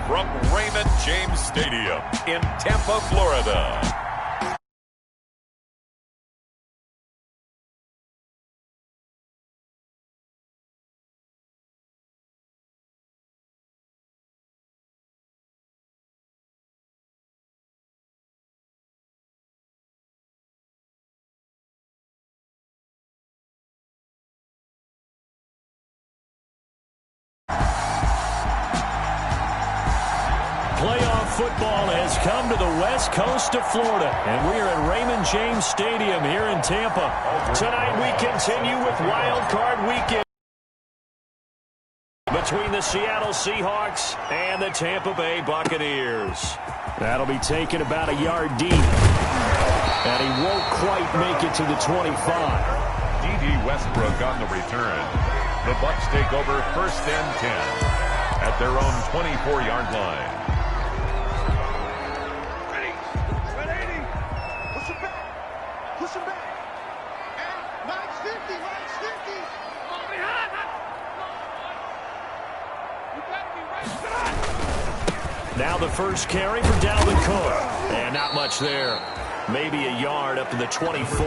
from Raymond James Stadium in Tampa, Florida. Playoff football has come to the west coast of Florida, and we are at Raymond James Stadium here in Tampa. Tonight we continue with Wild Card Weekend between the Seattle Seahawks and the Tampa Bay Buccaneers. That'll be taken about a yard deep, and he won't quite make it to the 25. D.D. Westbrook on the return. The Bucs take over 1st and 10 at their own 24-yard line. Now the first carry for Dalvin Cook. And not much there. Maybe a yard up to the 24.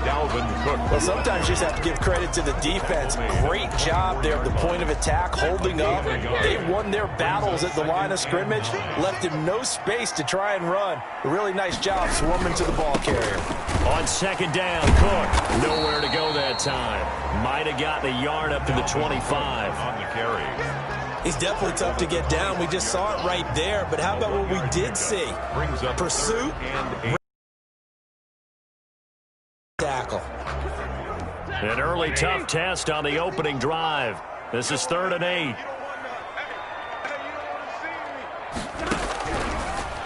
Dalvin Cook. Well, sometimes you just have to give credit to the defense. Great job there at the point of attack, holding up. They won their battles at the line of scrimmage, left him no space to try and run. A really nice job swarming to the ball carrier. On 2nd down, Cook. Nowhere to go that time. Might have gotten a yard up to the 25. On the carry. He's definitely tough to get down. We just saw it right there. But how about what we did see? Brings up pursuit and tackle. An early tough test on the opening drive. This is 3rd and 8.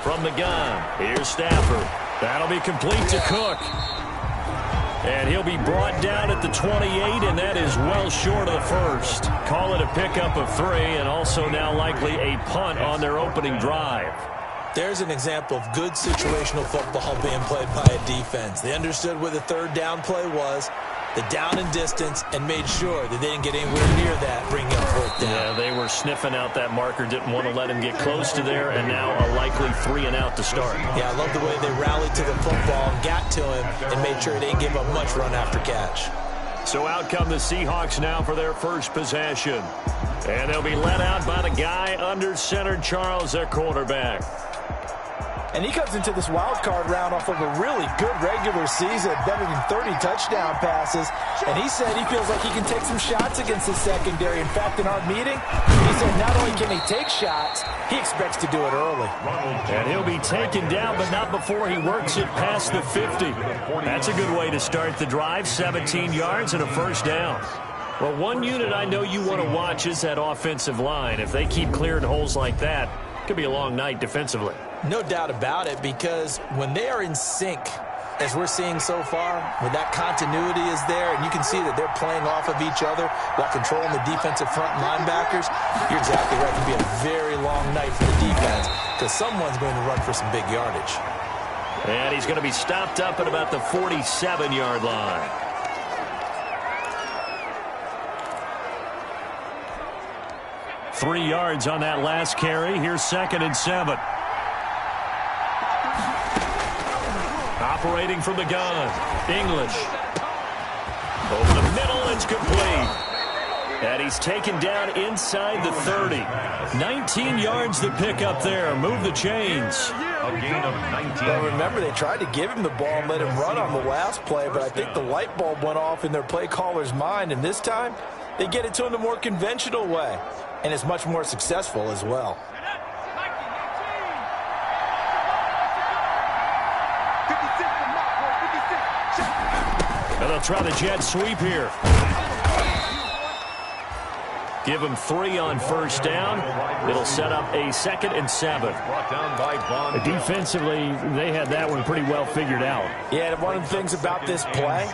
From the gun, here's Stafford. That'll be complete to Cook. And he'll be brought down at the 28, and that is well short of the first. Call it a pickup of 3, and also now likely a punt on their opening drive. There's an example of good situational football being played by a defense. They understood where the 3rd down play was, the down and distance, and made sure that they didn't get anywhere near that, bringing up 4th down. Yeah, they were sniffing out that marker, didn't want to let him get close to there, and now a likely 3 and out to start. Yeah, I love the way they rallied to the football and got to him and made sure they didn't give up much run after catch. So out come the Seahawks now for their first possession. And they'll be led out by the guy under center, Charles, their quarterback. And he comes into this wild card round off of a really good regular season, better than 30 touchdown passes. And he said he feels like he can take some shots against his secondary. In fact, in our meeting, he said not only can he take shots, he expects to do it early. And he'll be taken down, but not before he works it past the 50. That's a good way to start the drive, 17 yards and a 1st down. Well, one unit I know you want to watch is that offensive line. If they keep clearing holes like that, it could be a long night defensively. No doubt about it, because when they are in sync, as we're seeing so far, when that continuity is there, and you can see that they're playing off of each other while controlling the defensive front linebackers, you're exactly right. It could be a very long night for the defense, because someone's going to run for some big yardage. And he's going to be stopped up at about the 47-yard line. Three yards on that last carry. Here's 2nd and 7. Operating from the gun. English. Over the middle, it's complete. And he's taken down inside the 30. 19 yards to pick up there. Move the chains. A gain of 19. Well, remember, they tried to give him the ball and let him run on the last play, but I think the light bulb went off in their play caller's mind, and this time they get it to him the more conventional way, and it's much more successful as well. And they'll try the jet sweep here. Give him 3 on 1st down. It'll set up a 2nd and 7. Brought down by Bond. Defensively, they had that one pretty well figured out. Yeah, and one of the things about this play,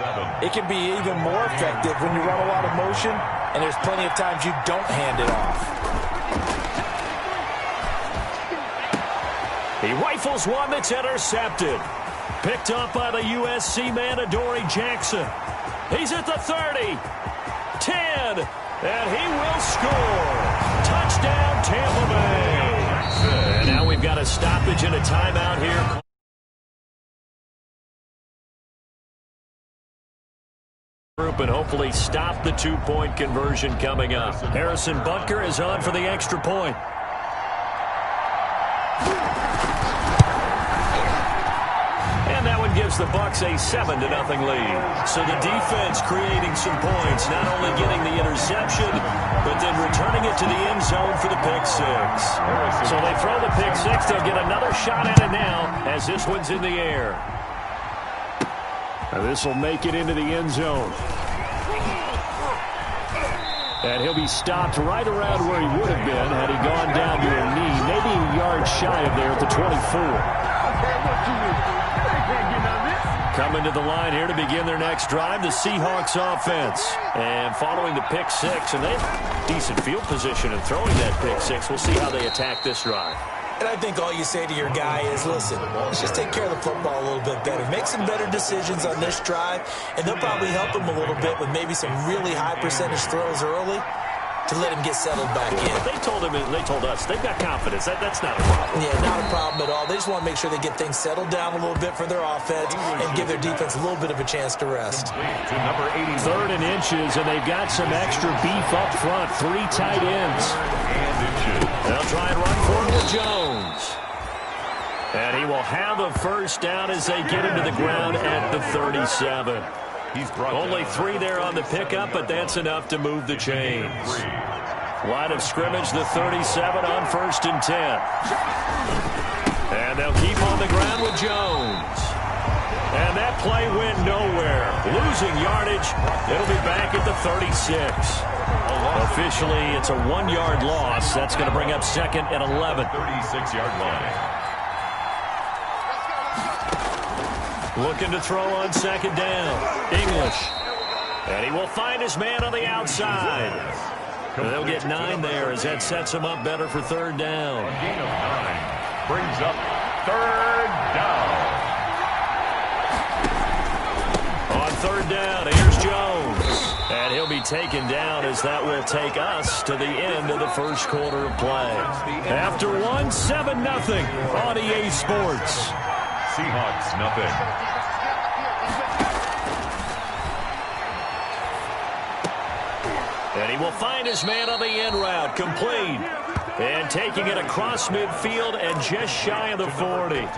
it can be even more effective when you run a lot of motion, and there's plenty of times you don't hand it off. He rifles one that's intercepted. Picked up by the USC man, Adoree Jackson. He's at the 30. 10. And he will score. Touchdown, Tampa Bay. A stoppage and a timeout here. And hopefully stop the two-point conversion coming up. Harrison Butker is on for the extra point. And that one gives the Bucks a 7-0 lead. So the defense creating some points, not only getting the interception, but then returning it to the end zone for the pick six. So they throw the pick six. They'll get another shot at it now as this one's in the air. This will make it into the end zone. And he'll be stopped right around where he would have been had he gone down to a knee, maybe a yard shy of there at the 24. Coming to the line here to begin their next drive, the Seahawks offense. And following the pick six, and they have decent field position in throwing that pick six. We'll see how they attack this drive. And I think all you say to your guy is, listen, let's just take care of the football a little bit better. Make some better decisions on this drive, and they'll probably help him a little bit with maybe some really high percentage throws early to let him get settled back in. But they told us, they've got confidence. That's not a problem. Yeah, not a problem at all. They just want to make sure they get things settled down a little bit for their offense and give their defense a little bit of a chance to rest. To number 80. 3rd and inches, and they've got some extra beef up front. 3 tight ends. They'll try and run for it with Jones. And he will have a first down as they get him to the ground at the 37. Only 3 there on the pickup, but that's enough to move the chains. Line of scrimmage, the 37 on 1st and 10. And they'll keep on the ground with Jones. And that play went nowhere. Losing yardage. It'll be back at the 36. Officially, it's a 1-yard loss. That's going to bring up 2nd and 11. 36-yard line. Looking to throw on 2nd down. English. And he will find his man on the outside. And they'll get 9 there as that sets him up better for 3rd down. A gain of 9 brings up 3rd down. On 3rd down, here's Jones. And he'll be taken down as that will take us to the end of the first quarter of play. After one, 7-0 on EA Sports. Seahawks, nothing. And he will find his man on the end route, complete. And taking it across midfield and just shy of the 40.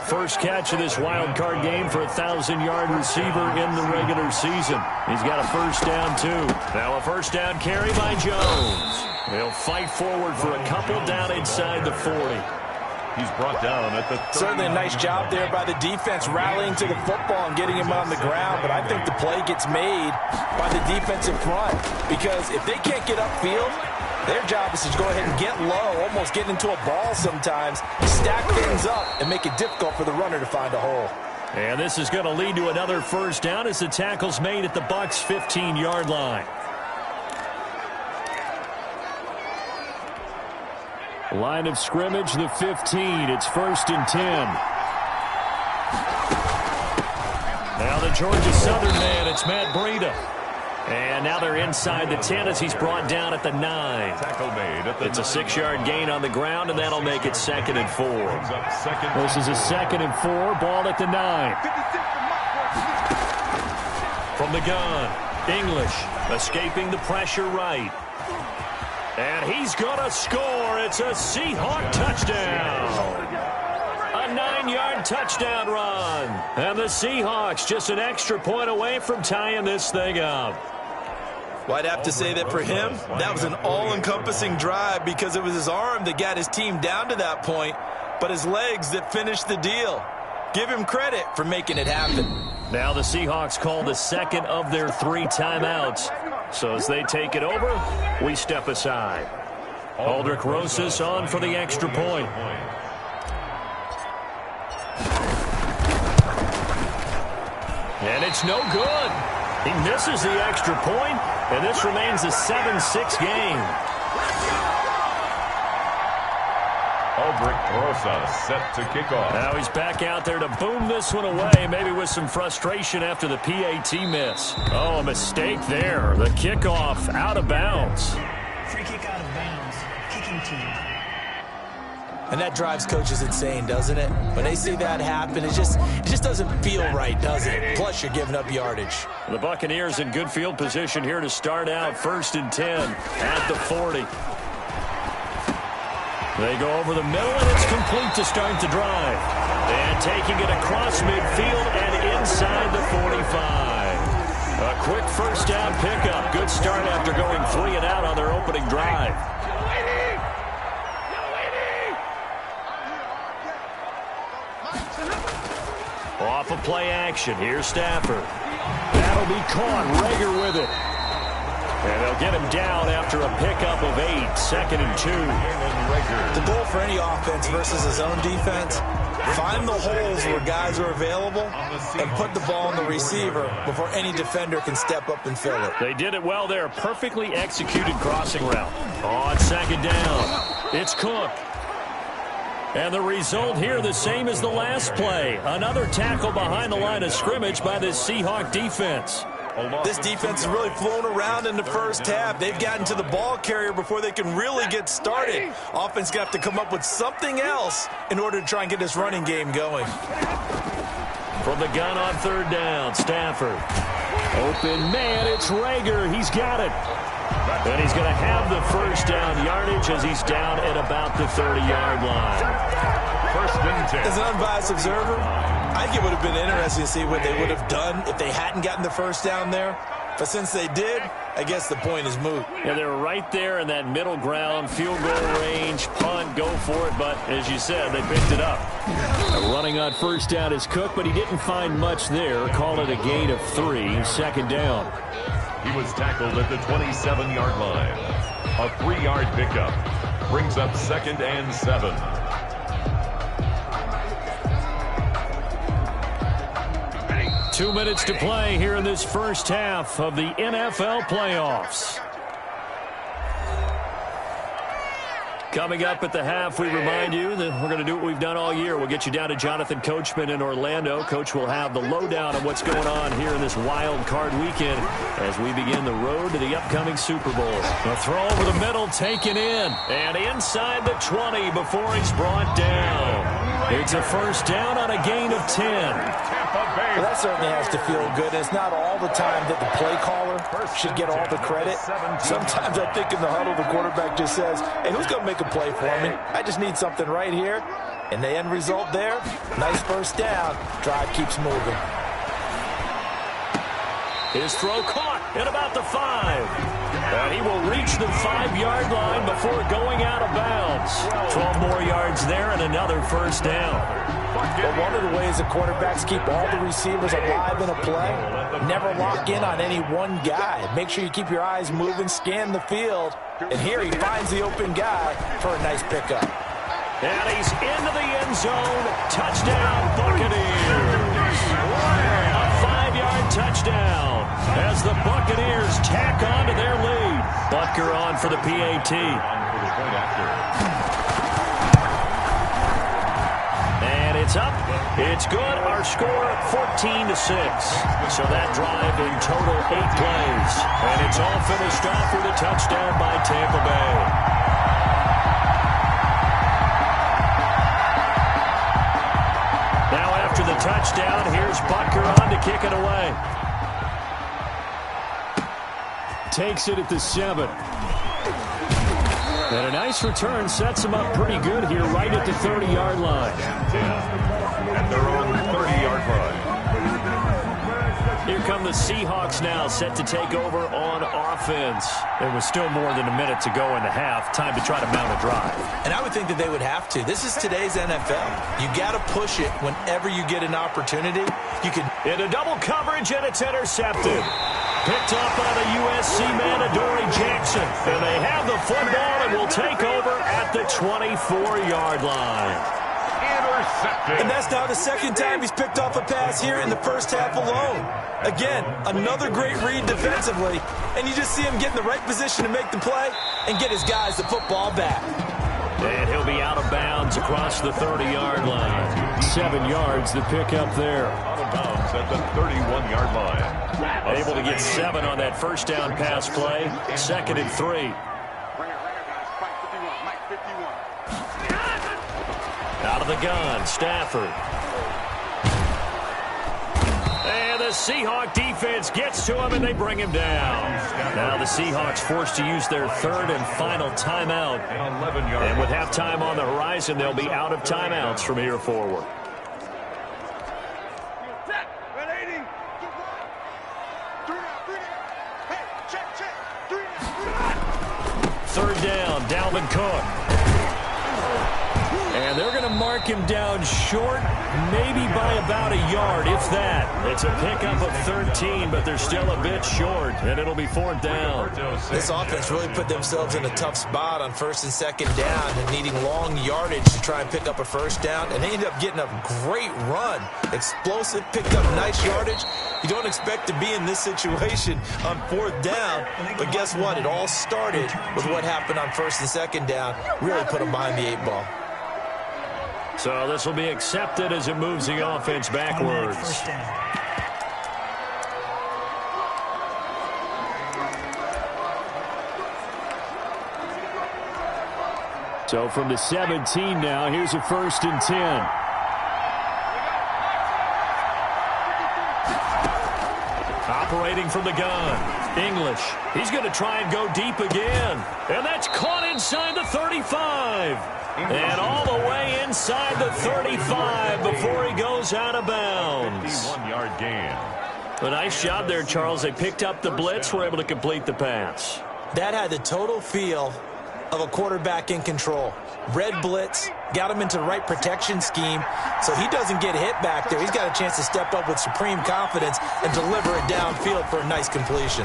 First catch of this wild card game for a 1,000-yard receiver in the regular season. He's got a first down, too. Now a first down carry by Jones. He'll fight forward for a couple down inside the 40. He's brought down at the 30. Certainly a nice job there by the defense rallying to the football and getting him on the ground, but I think the play gets made by the defensive front because if they can't get upfield, their job is to go ahead and get low, almost get into a ball sometimes, stack things up, and make it difficult for the runner to find a hole. And this is going to lead to another first down as the tackle's made at the Bucks' 15-yard line. Line of scrimmage, the 15. It's 1st and 10. Now the Georgia Southern man, it's Matt Breida. And now they're inside the 10 as he's brought down at the 9. Tackle made at the It's a 6-yard gain on the ground, and that'll make it 2nd and 4. Second. This is a 2nd and 4, ball at the 9. From the gun, English escaping the pressure right. And he's going to score. It's a Seahawk touchdown. A 9-yard touchdown run. And the Seahawks just an extra point away from tying this thing up. Well, I'd have to say that for him, that was an all-encompassing drive because it was his arm that got his team down to that point, but his legs that finished the deal. Give him credit for making it happen. Now the Seahawks call the 2nd of their 3 timeouts. So as they take it over, we step aside. Aldrich Rosas on for the extra point. And it's no good. He misses the extra point, and this remains a 7-6 game. Aldrich Rosas set to kick off. Now he's back out there to boom this one away, maybe with some frustration after the PAT miss. Oh, a mistake there. The kickoff out of bounds. Free kick out of bounds. Kicking team. And that drives coaches insane, doesn't it? When they see that happen, it just doesn't feel right, does it? Plus, you're giving up yardage. The Buccaneers in good field position here to start out 1st and 10 at the 40. They go over the middle, and it's complete to start the drive. And taking it across midfield and inside the 45. A quick first down pickup. Good start after going 3 and out on their opening drive. Off of play action. Here's Stafford. That'll be caught. Rager with it. And they'll get him down after a pickup of 8. 2nd and 2. The goal for any offense versus his own defense, find the holes where guys are available and put the ball on the receiver before any defender can step up and fill it. They did it well there. Perfectly executed crossing route. On 2nd down, it's Cook. And the result here the same as the last play. Another tackle behind the line of scrimmage by this Seahawk defense. This defense has really flown around in the first half. They've gotten to the ball carrier before they can really get started. Offense got to come up with something else in order to try and get this running game going. From the gun on 3rd down, Stafford. Open man, it's Rager. He's got it. And he's going to have the first down yardage as he's down at about the 30-yard line. 1st and 10. As an unbiased observer, I think it would have been interesting to see what they would have done if they hadn't gotten the first down there. But since they did, I guess the point is moot. Yeah, they're right there in that middle ground, field goal range, punt, go for it. But as you said, they picked it up. Running on 1st down is Cook, but he didn't find much there. Call it a gain of 3. 2nd down. He was tackled at the 27-yard line. A 3-yard pickup brings up 2nd and 7. Two minutes to play here in this first half of the NFL playoffs. Coming up at the half, we remind you that we're going to do what we've done all year. We'll get you down to Jonathan Coachman in Orlando. Coach will have the lowdown on what's going on here in this wild card weekend as we begin the road to the upcoming Super Bowl. A throw over the middle, taken in, and inside the 20 before he's brought down. It's a first down on a gain of 10. Well, that certainly has to feel good. It's not all the time that the play caller should get all the credit. Sometimes I think in the huddle, the quarterback just says, hey, who's going to make a play for me? I just need something right here. And the end result there, nice first down. Drive keeps moving. His throw caught at about the 5. And he will reach the 5-yard line before going out of bounds. 12 more yards there and another first down. Well, one of the ways the quarterbacks keep all the receivers alive in a play, never lock in on any one guy. Make sure you keep your eyes moving, scan the field. And here he finds the open guy for a nice pickup. And he's into the end zone. Touchdown, Buccaneers. A 5-yard touchdown as the Buccaneers tack on to their lead. Butker on for the PAT. And it's up. It's good. Our score, 14-6. So that drive in total 8 plays. And it's all finished off with a touchdown by Tampa Bay. Now after the touchdown, here's Butker on to kick it away. Takes it at the 7. And a nice return sets him up pretty good here right at the 30-yard line. At their own 30-yard line. Here come the Seahawks now, set to take over on offense. There was still more than a minute to go in the half. Time to try to mount a drive. And I would think that they would have to. This is today's NFL. You got to push it whenever you get an opportunity. You can into double coverage, and it's intercepted. Picked up by the USC man, Adoree Jackson. And they have the football and will take over at the 24-yard line. And that's now the second time he's picked off a pass here in the first half alone. Again, another great read defensively. And you just see him get in the right position to make the play and get his guys the football back. And he'll be out of bounds across the 30-yard line. 7 yards the pick up there. Out of bounds at the 31-yard line. Able to get 7 on that first down pass play. 2nd and 3. Out of the gun, Stafford. And the Seahawk defense gets to him, and they bring him down. Now the Seahawks forced to use their third and final timeout. And with halftime on the horizon, they'll be out of timeouts from here forward. Third down, Dalvin Cook. And they're going to mark him down short, maybe by about a yard, if that. It's a pickup of 13, but they're still a bit short, and it'll be fourth down. This offense really put themselves in a tough spot on first and second down and needing long yardage to try and pick up a first down, and they ended up getting a great run. Explosive, picked up nice yardage. You don't expect to be in this situation on fourth down, but guess what? It all started with what happened on first and second down. Really put them behind the 8-ball. So this will be accepted as it moves the offense backwards. So from the 17 now, here's a 1st and 10. Operating from the gun, English. He's going to try and go deep again. And that's caught inside the 35. And all the way inside the 35 before he goes out of bounds. 51-yard gain. A nice job there, Charles. They picked up the blitz, were able to complete the pass. That had the total feel of a quarterback in control. Red blitz, got him into the right protection scheme, so he doesn't get hit back there. He's got a chance to step up with supreme confidence and deliver it downfield for a nice completion.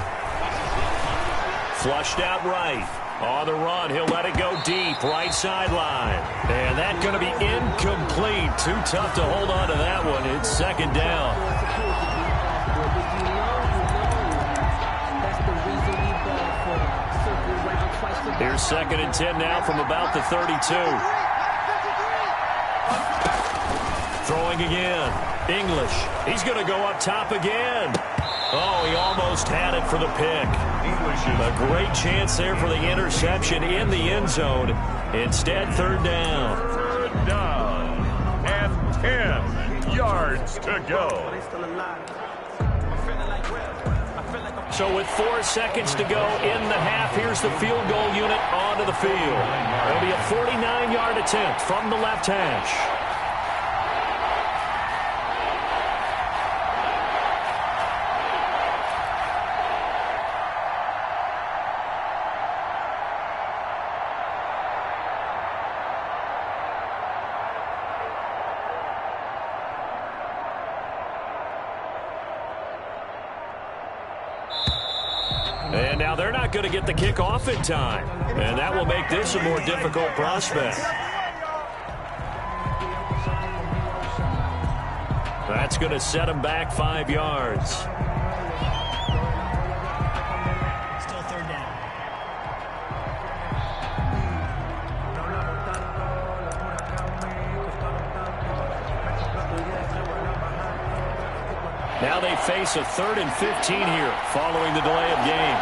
Flushed out right. On the run, he'll let it go deep, right sideline. And that's going to be incomplete. Too tough to hold on to that one. It's second down. Here's 2nd and 10 now from about the 32. Throwing again. English. He's going to go up top again. Oh, he almost had it for the pick. A great chance there for the interception in the end zone. Instead, third down. Third down and 10 yards to go. So with 4 seconds to go in the half, here's the field goal unit onto the field. It'll be a 49-yard attempt from the left hash. And now they're not going to get the kickoff in time. And that will make this a more difficult prospect. That's going to set him back 5 yards. Still third down. Now they face a 3rd and 15 here following the delay of game.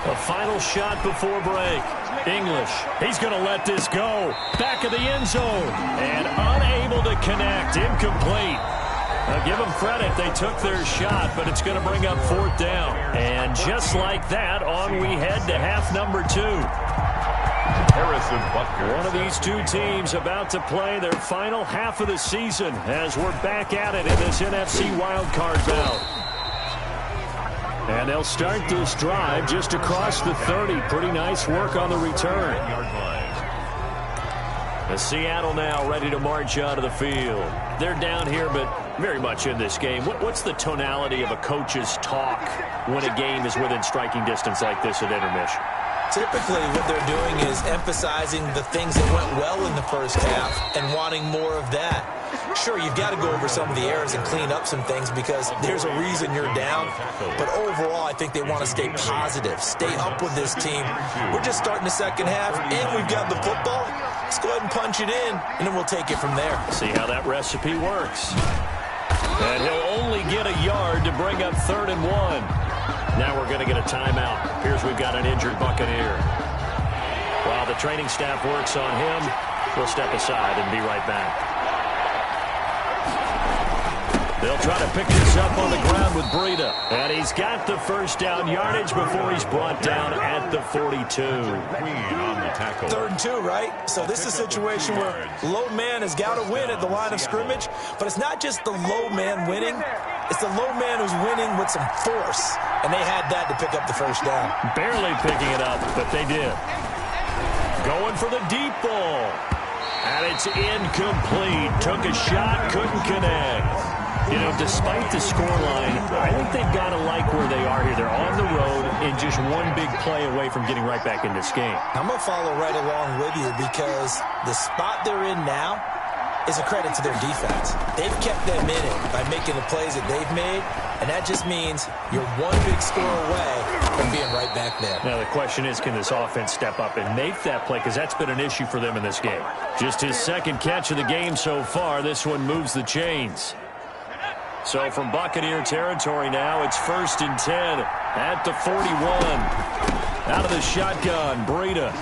A final shot before break. English, he's going to let this go. Back of the end zone. And unable to connect. Incomplete. Now give them credit. They took their shot, but it's going to bring up 4th down. And just like that, on we head to half number 2. Harrison Butker. One of these two teams about to play their final half of the season as we're back at it in this NFC wildcard bout. And they'll start this drive just across the 30. Pretty nice work on the return. And Seattle now ready to march out of the field. They're down here, but very much in this game. What's the tonality of a coach's talk when a game is within striking distance like this at intermission? Typically, what they're doing is emphasizing the things that went well in the first half and wanting more of that. Sure, you've got to go over some of the errors and clean up some things because there's a reason you're down. But overall, I think they want to stay positive, stay up with this team. We're just starting the second half, and we've got the football. Let's go ahead and punch it in, and then we'll take it from there. See how that recipe works. And he'll only get a yard to bring up 3rd and 1. Now we're going to get a timeout. Appears we've got an injured Buccaneer. While the training staff works on him, we'll step aside and be right back. They'll try to pick this up on the ground with Breida. And he's got the first down yardage before he's brought down at the 42. Queen on the tackle. 3rd and 2, right? So this is a situation where low man has got to win at the line of scrimmage. But it's not just the low man winning. It's the low man who's winning with some force. And they had that to pick up the first down. Barely picking it up, but they did. Going for the deep ball. And it's incomplete. Took a shot, couldn't connect. You know, despite the scoreline, I think they've got to like where they are here. They're on the road and just one big play away from getting right back in this game. I'm going to follow right along with you because the spot they're in now is a credit to their defense. They've kept them in it by making the plays that they've made, and that just means you're one big score away from being right back there. Now, the question is, can this offense step up and make that play? Because that's been an issue for them in this game. Just his second catch of the game so far. This one moves the chains. So from Buccaneer territory now, it's 1st and 10 at the 41. Out of the shotgun, Breida.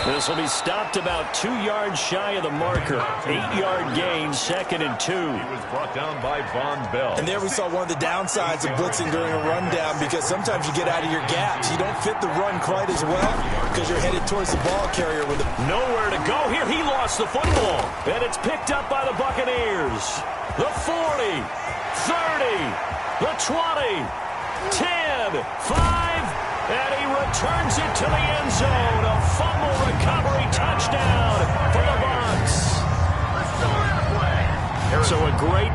This will be stopped about 2 yards shy of the marker. 8-yard gain, 2nd and 2. He was brought down by Von Bell. And there we saw one of the downsides of blitzing during a rundown because sometimes you get out of your gaps. You don't fit the run quite as well because you're headed towards the ball carrier with it. Nowhere to go here. He lost the football. And it's picked up by the Buccaneers. The 40, 30, the 20, 10, 5. And he returns it to the end zone. A fumble recovery touchdown for the Bucs. So a great...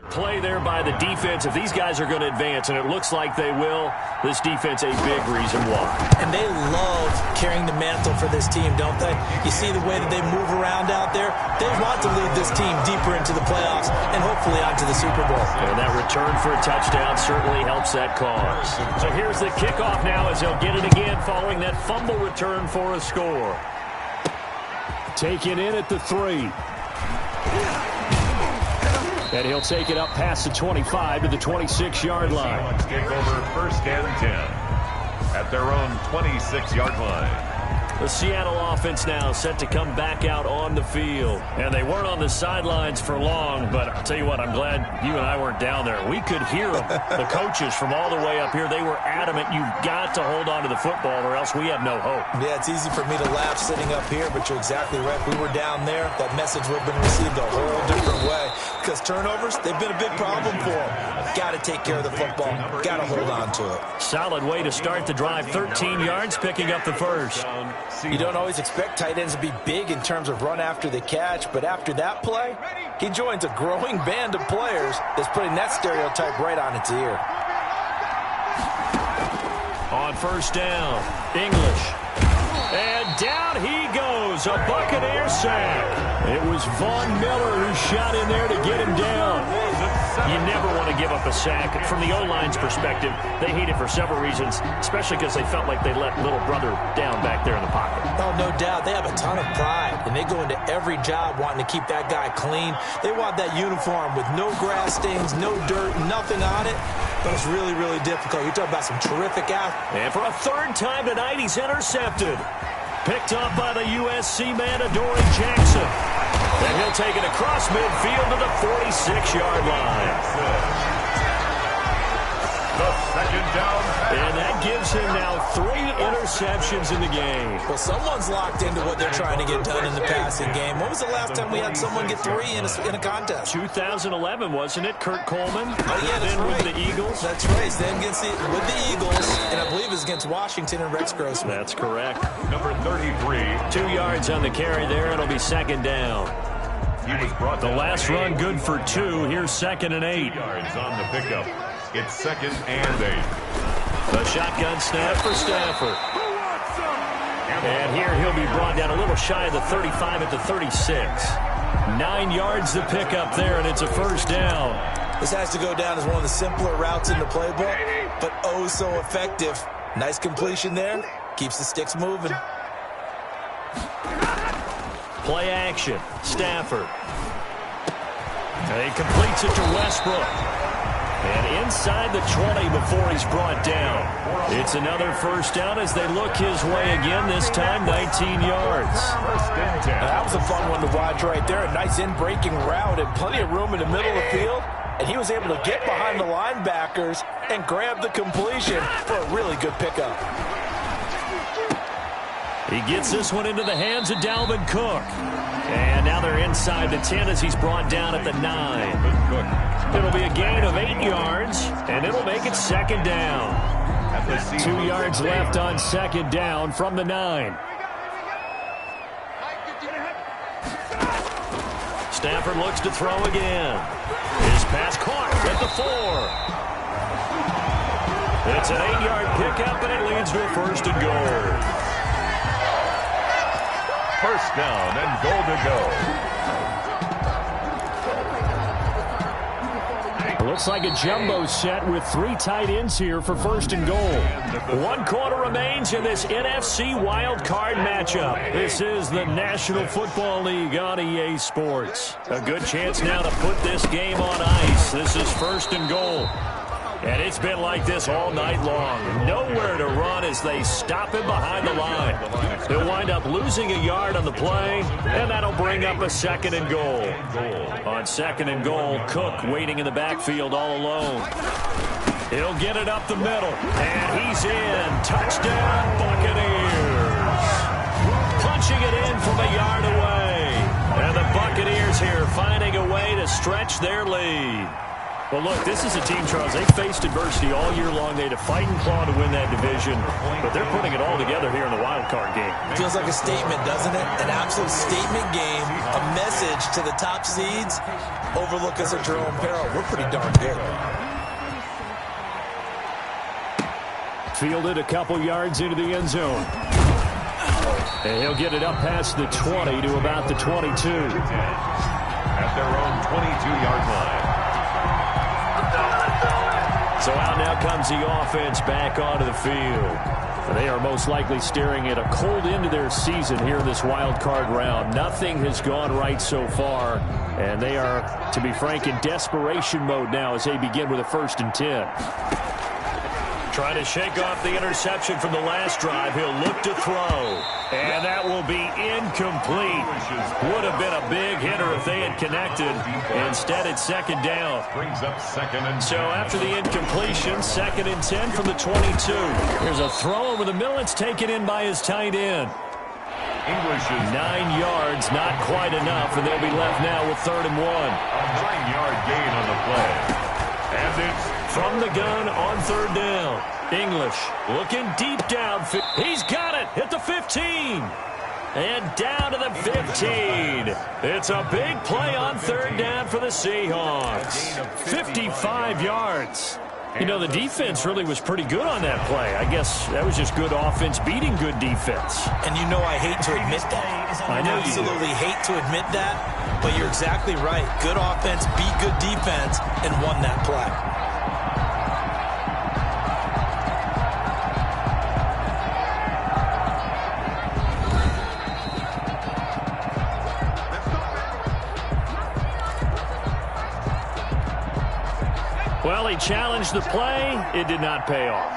play there by the defense. If these guys are going to advance, and it looks like they will, this defense a big reason why. And they love carrying the mantle for this team, don't they? You see the way that they move around out there? They want to lead this team deeper into the playoffs and hopefully onto the Super Bowl. And that return for a touchdown certainly helps that cause. So here's the kickoff now as they'll get it again following that fumble return for a score. Taken in at the 3. And he'll take it up past the 25 to the 26-yard line. Take over 1st and 10 at their own 26-yard line. The Seattle offense now set to come back out on the field. And they weren't on the sidelines for long, but I'll tell you what, I'm glad you and I weren't down there. We could hear them. The coaches from all the way up here, they were adamant, you've got to hold on to the football or else we have no hope. Yeah, it's easy for me to laugh sitting up here, but you're exactly right. We were down there. That message would have been received a whole different way because turnovers, they've been a big problem for them. Got to take care of the football. Got to hold on to it. Solid way to start the drive. 13 yards, picking up the first. You don't always expect tight ends to be big in terms of run after the catch, but after that play, he joins a growing band of players that's putting that stereotype right on its ear. On 1st down, English. And down he goes, a Buccaneer sack. It was Von Miller who shot in there to get him down. You never want to give up a sack. From the O-line's perspective, they hate it for several reasons, especially because they felt like they let little brother down back there in the pocket. Oh, no doubt. They have a ton of pride, and they go into every job wanting to keep that guy clean. They want that uniform with no grass stains, no dirt, nothing on it. But it's really, really difficult. You're talking about some terrific athletes. And for a 3rd time tonight, he's intercepted. Picked up by the USC man, Adoree Jackson. And he'll take it across midfield to the 46-yard line. The 2nd down. And that gives him now 3 interceptions in the game. Well, someone's locked into what they're trying to get done in the passing game. When was the last time we had someone get 3 in a contest? 2011, wasn't it? Kurt Coleman. Oh, yeah, that's then right. with the Eagles. That's right. Then against with the Eagles, and I believe it's against Washington and Rex Grossman. That's correct. Number 33. 2 yards on the carry there. It'll be 2nd down. He was brought down. The last run good for 2. Here's 2nd and 8. Yards on the pickup. It's 2nd and 8. The shotgun snap for Stafford. And here he'll be brought down a little shy of the 35 at the 36. 9 yards to pick up there, and it's a first down. This has to go down as one of the simpler routes in the playbook, but oh so effective. Nice completion there. Keeps the sticks moving. Play action. Stafford. And he completes it to Westbrook. And inside the 20 before he's brought down. It's another first down as they look his way again, this time 19 yards. That was a fun one to watch right there. A nice in-breaking route and plenty of room in the middle of the field. And he was able to get behind the linebackers and grab the completion for a really good pickup. He gets this one into the hands of Dalvin Cook. And now they're inside the 10 as he's brought down at the 9. It'll be a gain of 8 yards, and it'll make it second down. 2 yards left on second down from the 9. Stafford looks to throw again. His pass caught at the 4. It's an 8-yard pickup, and it leads to a first and goal. First down and goal to go. Looks like a jumbo set with 3 tight ends here for first and goal. 1 quarter remains in this NFC wild card matchup. This is the National Football League on EA Sports. A good chance now to put this game on ice. This is first and goal. And it's been like this all night long. Nowhere to run as they stop him behind the line. He'll wind up losing a yard on the play, and that'll bring up a second and goal. On second and goal, Cook waiting in the backfield all alone. He'll get it up the middle, and he's in. Touchdown, Buccaneers. Punching it in from a yard away. And the Buccaneers here finding a way to stretch their lead. Well, look, this is a team, Charles. They faced adversity all year long. They had to fight and claw to win that division, but they're putting it all together here in the wild card game. Feels like a statement, doesn't it? An absolute statement game, a message to the top seeds. Overlook us at your own peril. We're pretty darn good. Fielded a couple yards into the end zone. And he'll get it up past the 20 to about the 22. At their own 22-yard line. So out now comes the offense back onto the field. They are most likely staring at a cold end to their season here in this wild card round. Nothing has gone right so far, and they are, to be frank, in desperation mode now as they begin with a 1st and 10. Trying to shake off the interception from the last drive. He'll look to throw. And that will be incomplete. Would have been a big hitter if they had connected. Instead, it's second down. Brings up second and 10. So after the incompletion, 2nd and 10 from the 22. There's a throw over the middle. It's taken in by his tight end. English is 9 yards, not quite enough, and they'll be left now with 3rd and 1. a 9-yard gain on the play. And it's from the gun on 3rd down. English looking deep down. He's got it at the 15. And down to the 15. It's a big play on 3rd down for the Seahawks. 55 yards. You know, the defense really was pretty good on that play. I guess that was just good offense beating good defense. And you know I hate to admit that. I know you absolutely hate to admit that, but you're exactly right. Good offense beat good defense and won that play. Well, he challenged the play. It did not pay off.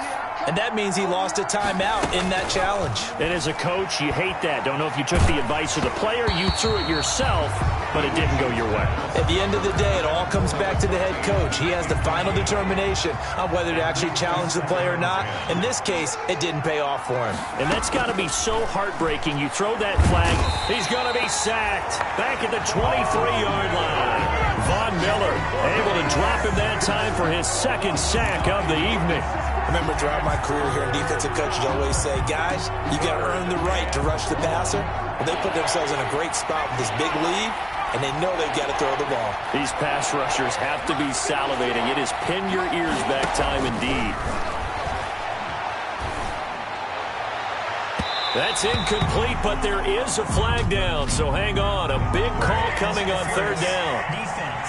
And that means he lost a timeout in that challenge. And as a coach, you hate that. Don't know if you took the advice of the player, you threw it yourself, but it didn't go your way. At the end of the day, it all comes back to the head coach. He has the final determination on whether to actually challenge the play or not. In this case, it didn't pay off for him. And that's got to be so heartbreaking. You throw that flag, he's going to be sacked back at the 23-yard line. Von Miller able to drop him that time for his 2nd sack of the evening. I remember throughout my career here in defensive coaches always say, guys, you got to earn the right to rush the passer. Well, they put themselves in a great spot with this big lead, and they know they've got to throw the ball. These pass rushers have to be salivating. It is pin your ears back time indeed. That's incomplete, but there is a flag down, so hang on. A big call coming on third down. Defense.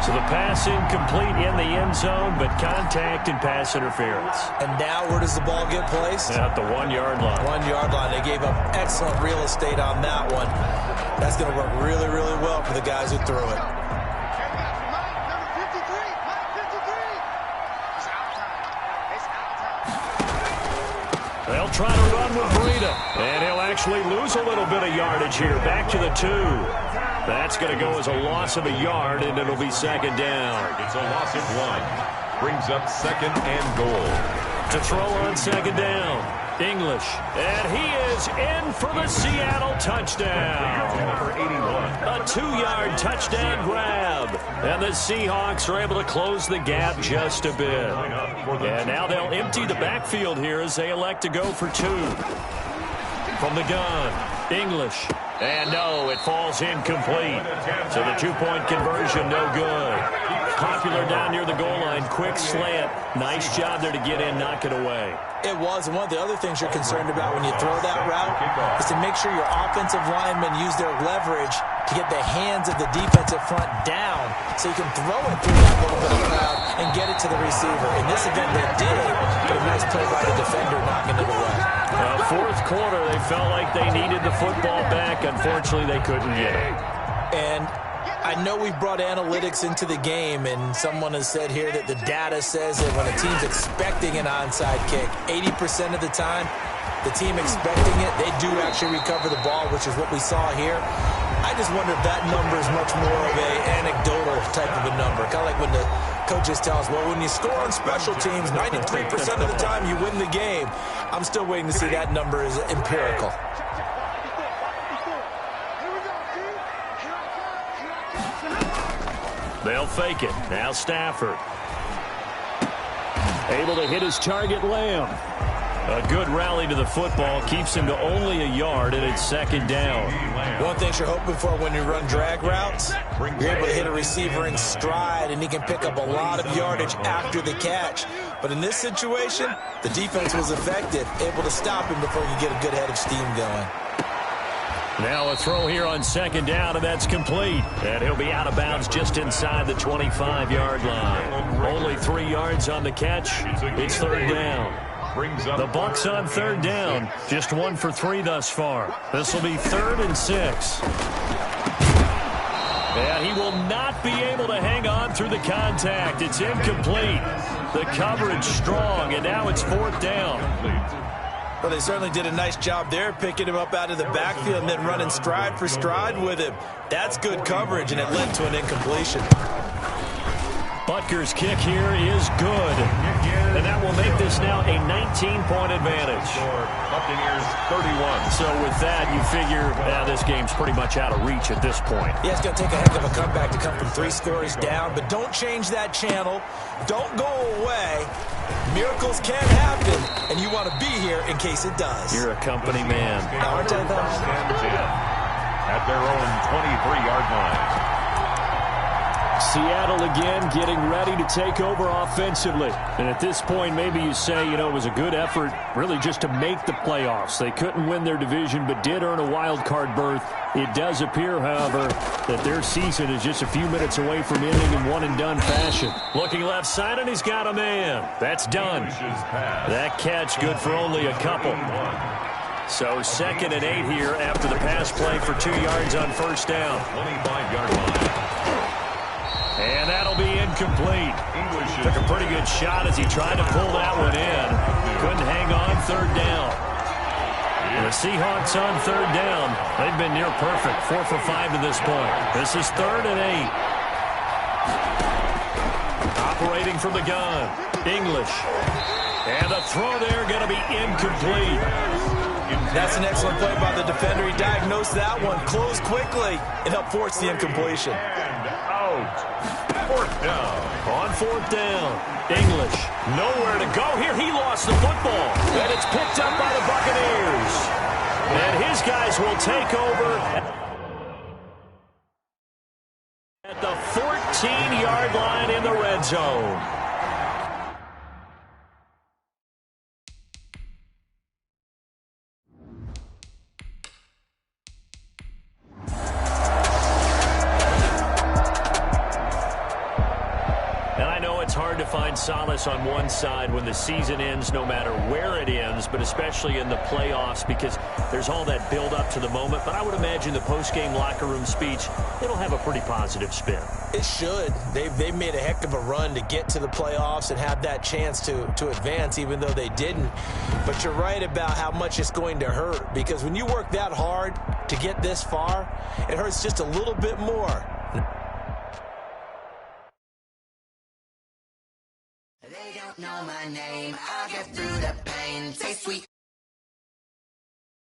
So the pass incomplete in the end zone, but contact and pass interference. And now where does the ball get placed? At the 1-yard line. 1-yard line. They gave up excellent real estate on that one. That's going to work really, really well for the guys who threw it. They'll try to run with Breida, and he'll actually lose a little bit of yardage here. Back to the 2. That's going to go as a loss of a yard, and it'll be second down. It's a loss of 1. Brings up second and goal. To throw on second down, English. And he is in for the Seattle touchdown. Number 81. A 2-yard touchdown grab. And the Seahawks are able to close the gap just a bit. And now they'll empty the backfield here as they elect to go for 2. From the gun, English. And no, it falls incomplete. So the 2-point conversion, no good. Popular down near the goal line. Quick slant. Nice job there to get in, knock it away. It was, and one of the other things you're concerned about when you throw that route is to make sure your offensive linemen use their leverage to get the hands of the defensive front down so you can throw it through that little bit of crowd and get it to the receiver. In this event, they did, but a nice play by the defender knocking it away. Fourth quarter, they felt like they needed the football back. Unfortunately, they couldn't get it. And I know we've brought analytics into the game, and someone has said here that the data says that when a team's expecting an onside kick, 80% of the time, the team expecting it, they do actually recover the ball, which is what we saw here. I just wonder if that number is much more of an anecdotal type of a number. Kind of like when the coaches tell us, well, when you score on special teams, 93% of the time you win the game. I'm still waiting to see that number is empirical. They'll fake it. Now Stafford. Able to hit his target, Lamb. A good rally to the football keeps him to only a yard, and it's second down. One thing you're hoping for when you run drag routes, you're able to hit a receiver in stride, and he can pick up a lot of yardage after the catch. But in this situation, the defense was effective, able to stop him before you get a good head of steam going. Now a throw here on second down, and that's complete. And he'll be out of bounds just inside the 25-yard line. Only 3 yards on the catch. It's third down. The Bucs on third down. Just 1 for 3 thus far. This will be 3rd and 6. And he will not be able to hang on through the contact. It's incomplete. The coverage strong, and now it's 4th down. Well, they certainly did a nice job there, picking him up out of the backfield and then running stride for stride with him. That's good coverage, and it led to an incompletion. Butker's kick here is good. And that will make this now a 19-point advantage. Buccaneers 31. So with that, you figure this game's pretty much out of reach at this point. Yeah, it's going to take a heck of a comeback to come from 3 scores down, but don't change that channel. Don't go away. Miracles can happen, and you want to be here in case it does. You're a company man. Aren't I, though? At their own 23-yard line. Seattle again getting ready to take over offensively. And at this point, maybe you say, it was a good effort really just to make the playoffs. They couldn't win their division but did earn a wild card berth. It does appear, however, that their season is just a few minutes away from ending in one-and-done fashion. Looking left side, and he's got a man. That's done. That catch good for only a couple. So 2nd and 8 here after the pass play for 2 yards on first down. 25-yard line. And that'll be incomplete. Took a pretty good shot as he tried to pull that one in. Couldn't hang on third down. And the Seahawks on third down. They've been near perfect. 4 for 5 to this point. This is 3rd and 8. Operating from the gun. English. And the throw there going to be incomplete. That's an excellent play by the defender. He diagnosed that one, closed quickly, and helped force the incompletion. Out. 4th down. On 4th down, English. Nowhere to go here. He lost the football. And it's picked up by the Buccaneers. And his guys will take over at the 14-yard line in the red zone. it's hard to find solace on one side when the season ends, no matter where it ends, but especially in the playoffs, because there's all that build up to the moment. But I would imagine the post-game locker room speech, it'll have a pretty positive spin. It should. They've made a heck of a run to get to the playoffs and have that chance to advance, even though they didn't. But you're right about how much it's going to hurt, because when you work that hard to get this far, it hurts just a little bit more. They don't know my name. I'll get through the pain. Say sweet.